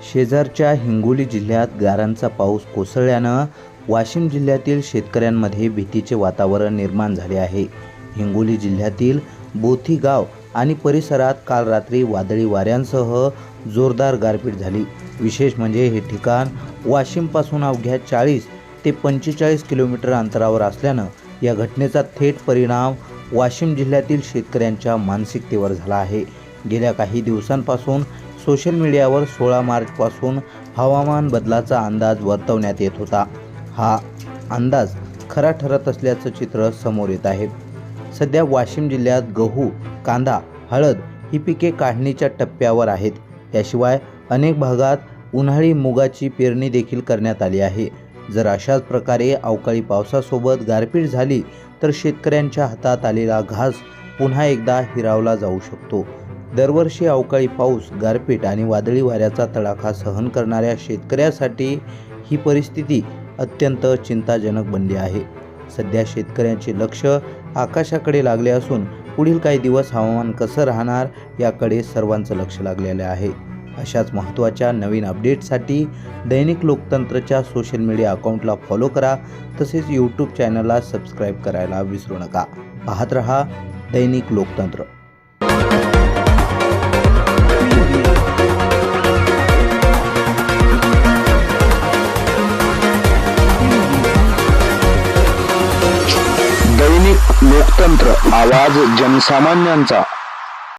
शेजारच्या हिंगोली जिल्ह्यात गारांचा पाऊस कोसळल्यानं वाशिम जिल्ह्यातील शेतकऱ्यांमध्ये भीतीचे वातावरण निर्माण झाले आहे। हिंगोली जिल्ह्यातील बोथी गाव आणि परिसरात काल रात्री वादळी वाऱ्यांसह जोरदार गारपीट झाली। विशेष म्हणजे हे ठिकाण वाशिमपासून अवघ्या 40 ते 45 किलोमीटर अंतरावर असल्यानं या घटनेचा थेट परिणाम वाशिम जिल्ह्यातील शेतकऱ्यांच्या मानसिकतेवर झाला आहे। गेल्या काही दिवसांपासून सोशल मीडियावर 16 मार्चपासून हवामान बदलाचा अंदाज वर्तवण्यात येत होता। हा अंदाज खरा ठरत असल्याचं चित्र समोर येत आहे। सध्या वाशिम जिल्ह्यात गहू, कांदा, हळद ही पिके काढणीच्या टप्प्यावर आहेत। याशिवाय अनेक भागात उन्हाळी मुगाची पेरणी देखील करण्यात आली आहे। जर अशाच प्रकारे अवकाळी पावसासोबत गारपीट झाली तर शेतकऱ्यांच्या हातात आलेला घास पुन्हा एकदा हिरावला जाऊ शकतो। दरवर्षी अवकाळी पाऊस, गारपीट आणि वादळी वाऱ्याचा तडाखा सहन करणाऱ्या शेतकऱ्यासाठी ही परिस्थिती अत्यंत चिंताजनक बनली आहे। सध्या शेतकऱ्यांचे लक्ष आकाशाकडे लागले असून पुढील काही दिवस हवामान कसं राहणार याकडे सर्वांचं लक्ष लागलेलं आहे। अशाच महत्त्वाच्या नवीन अपडेट्ससाठी दैनिक लोकतंत्रच्या सोशल मीडिया अकाउंटला फॉलो करा, तसेच यूट्यूब चॅनलला सबस्क्राईब करायला विसरू नका। पाहत रहा दैनिक लोकतंत्र। दैनिक लोकतंत्र, आवाज जनसामान्यांचा।